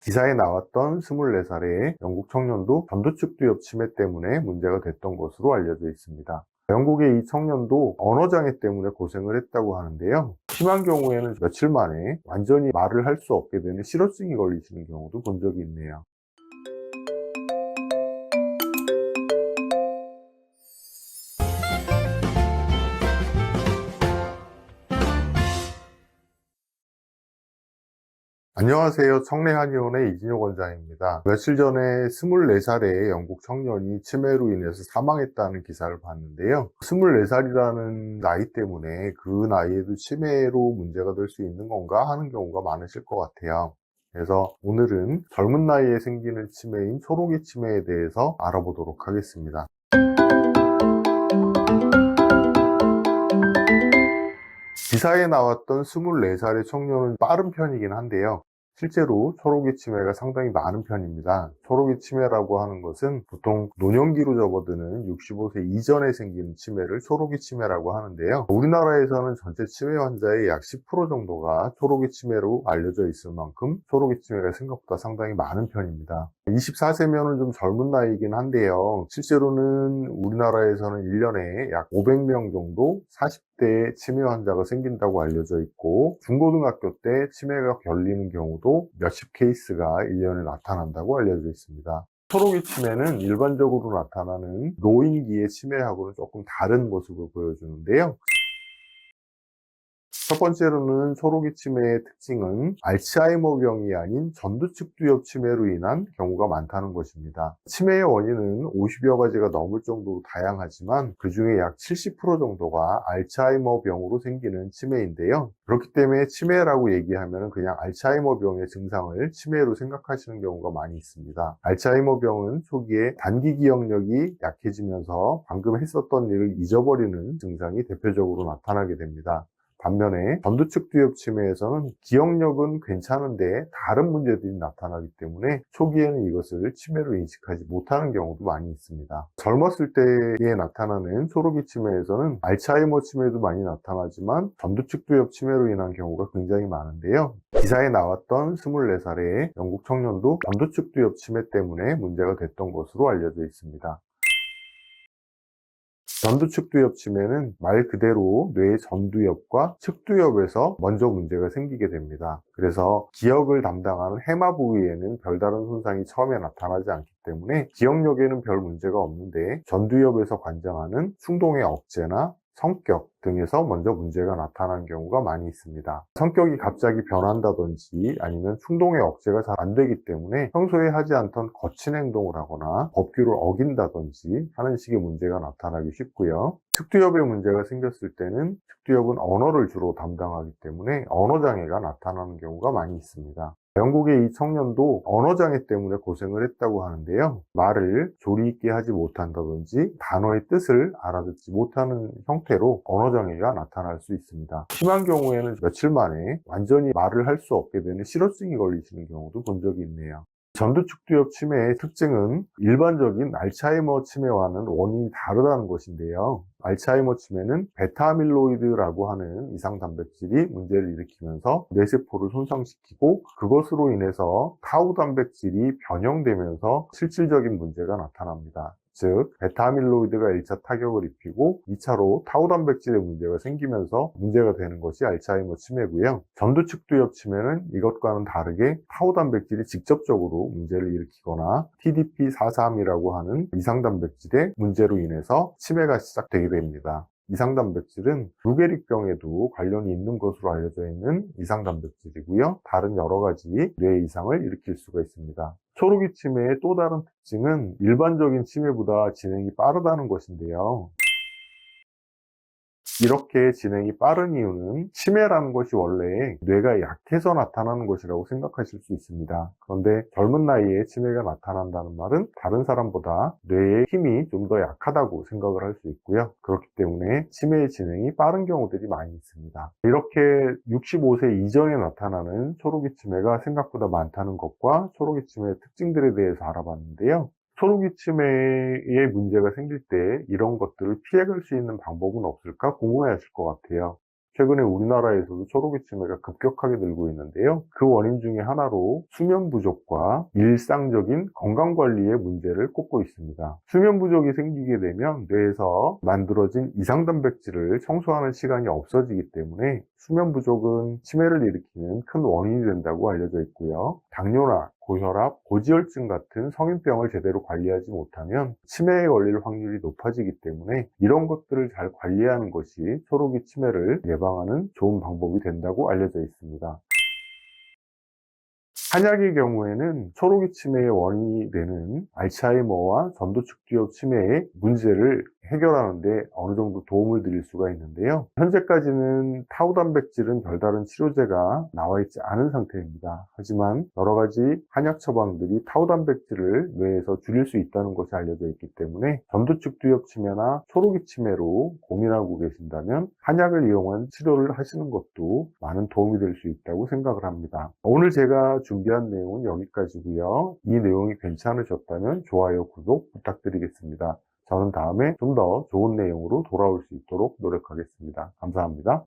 기사에 나왔던 24살의 영국 청년도 전두축두엽 치매 때문에 문제가 됐던 것으로 알려져 있습니다. 영국의 이 청년도 언어장애 때문에 고생을 했다고 하는데요. 심한 경우에는 며칠 만에 완전히 말을 할 수 없게 되는 실어증이 걸리시는 경우도 본 적이 있네요. 안녕하세요. 청래한의원의 이진혁 원장입니다. 며칠 전에 24살의 영국 청년이 치매로 인해서 사망했다는 기사를 봤는데요. 24살이라는 나이 때문에 그 나이에도 치매로 문제가 될 수 있는 건가 하는 경우가 많으실 것 같아요. 그래서 오늘은 젊은 나이에 생기는 치매인 초록이 치매에 대해서 알아보도록 하겠습니다. 기사에 나왔던 24살의 청년은 빠른 편이긴 한데요. 실제로 초록이 치매가 상당히 많은 편입니다. 초록이 치매라고 하는 것은 보통 노년기로 접어드는 65세 이전에 생기는 치매를 초록이 치매라고 하는데요. 우리나라에서는 전체 치매 환자의 약 10% 정도가 초록이 치매로 알려져 있을 만큼 초록이 치매가 생각보다 상당히 많은 편입니다. 24세면은 좀 젊은 나이이긴 한데요. 실제로는 우리나라에서는 1년에 약 500명 정도 40대 치매 환자가 생긴다고 알려져 있고, 중고등학교 때 치매가 걸리는 경우도 몇십 케이스가 1년에 나타난다고 알려져 있습니다. 초록이 치매는 일반적으로 나타나는 노인기의 치매하고는 조금 다른 모습을 보여주는데요. 첫 번째로는 초록이 치매의 특징은 알츠하이머병이 아닌 전두축두엽 치매로 인한 경우가 많다는 것입니다. 치매의 원인은 50여 가지가 넘을 정도로 다양하지만 그 중에 약 70% 정도가 알츠하이머병으로 생기는 치매인데요. 그렇기 때문에 치매라고 얘기하면 그냥 알츠하이머병의 증상을 치매로 생각하시는 경우가 많이 있습니다. 알츠하이머병은 초기에 단기 기억력이 약해지면서 방금 했었던 일을 잊어버리는 증상이 대표적으로 나타나게 됩니다. 반면에 전두축두엽 치매에서는 기억력은 괜찮은데 다른 문제들이 나타나기 때문에 초기에는 이것을 치매로 인식하지 못하는 경우도 많이 있습니다. 젊었을 때에 나타나는 초록이 치매에서는 알츠하이머 치매도 많이 나타나지만 전두축두엽 치매로 인한 경우가 굉장히 많은데요. 기사에 나왔던 24살의 영국 청년도 전두축두엽 치매 때문에 문제가 됐던 것으로 알려져 있습니다. 전두축두엽 치매는 말 그대로 뇌의 전두엽과 측두엽에서 먼저 문제가 생기게 됩니다. 그래서 기억을 담당하는 해마 부위에는 별다른 손상이 처음에 나타나지 않기 때문에 기억력에는 별 문제가 없는데, 전두엽에서 관장하는 충동의 억제나 성격 등에서 먼저 문제가 나타나는 경우가 많이 있습니다. 성격이 갑자기 변한다든지 아니면 충동의 억제가 잘 안 되기 때문에 평소에 하지 않던 거친 행동을 하거나 법규를 어긴다든지 하는 식의 문제가 나타나기 쉽고요. 측두엽에 문제가 생겼을 때는 측두엽은 언어를 주로 담당하기 때문에 언어장애가 나타나는 경우가 많이 있습니다. 영국의 이 청년도 언어장애 때문에 고생을 했다고 하는데요. 말을 조리 있게 하지 못한다든지 단어의 뜻을 알아듣지 못하는 형태로 언어장애가 나타날 수 있습니다. 심한 경우에는 며칠 만에 완전히 말을 할 수 없게 되는 실어증이 걸리시는 경우도 본 적이 있네요. 전두축두엽 치매의 특징은 일반적인 알츠하이머 치매와는 원인이 다르다는 것인데요. 알츠하이머 치매는 베타아밀로이드라고 하는 이상 단백질이 문제를 일으키면서 뇌세포를 손상시키고, 그것으로 인해서 타우 단백질이 변형되면서 실질적인 문제가 나타납니다. 즉, 베타아밀로이드가 1차 타격을 입히고 2차로 타우 단백질의 문제가 생기면서 문제가 되는 것이 알츠하이머 치매고요. 전두축두엽 치매는 이것과는 다르게 타우 단백질이 직접적으로 문제를 일으키거나 TDP43이라고 하는 이상 단백질의 문제로 인해서 치매가 시작되게 됩니다. 이상 단백질은 루게릭병에도 관련이 있는 것으로 알려져 있는 이상 단백질이고요. 다른 여러 가지 뇌 이상을 일으킬 수가 있습니다. 초록이 치매의 또 다른 특징은 일반적인 치매보다 진행이 빠르다는 것인데요. 이렇게 진행이 빠른 이유는 치매라는 것이 원래 뇌가 약해서 나타나는 것이라고 생각하실 수 있습니다. 그런데 젊은 나이에 치매가 나타난다는 말은 다른 사람보다 뇌의 힘이 좀 더 약하다고 생각을 할 수 있고요. 그렇기 때문에 치매의 진행이 빠른 경우들이 많이 있습니다. 이렇게 65세 이전에 나타나는 초록이 치매가 생각보다 많다는 것과 초록이 치매의 특징들에 대해서 알아봤는데요. 초록이 치매에 문제가 생길 때 이런 것들을 피해갈 수 있는 방법은 없을까 궁금해 하실 것 같아요. 최근에 우리나라에서도 초록이 치매가 급격하게 늘고 있는데요. 그 원인 중에 하나로 수면 부족과 일상적인 건강관리의 문제를 꼽고 있습니다. 수면 부족이 생기게 되면 뇌에서 만들어진 이상단백질을 청소하는 시간이 없어지기 때문에 수면 부족은 치매를 일으키는 큰 원인이 된다고 알려져 있고요. 당뇨나 고혈압, 고지혈증 같은 성인병을 제대로 관리하지 못하면 치매에 걸릴 확률이 높아지기 때문에 이런 것들을 잘 관리하는 것이 초록이 치매를 예방하는 좋은 방법이 된다고 알려져 있습니다. 한약의 경우에는 초록이 치매의 원인이 되는 알츠하이머와 전도축두엽 치매의 문제를 해결하는 데 어느 정도 도움을 드릴 수가 있는데요. 현재까지는 타우 단백질은 별다른 치료제가 나와 있지 않은 상태입니다. 하지만 여러 가지 한약 처방들이 타우 단백질을 뇌에서 줄일 수 있다는 것이 알려져 있기 때문에 전도축두엽 치매나 초록이 치매로 고민하고 계신다면 한약을 이용한 치료를 하시는 것도 많은 도움이 될 수 있다고 생각을 합니다. 오늘 제가 준비한 내용은 여기까지고요. 이 내용이 괜찮으셨다면 좋아요, 구독 부탁드리겠습니다. 저는 다음에 좀 더 좋은 내용으로 돌아올 수 있도록 노력하겠습니다. 감사합니다.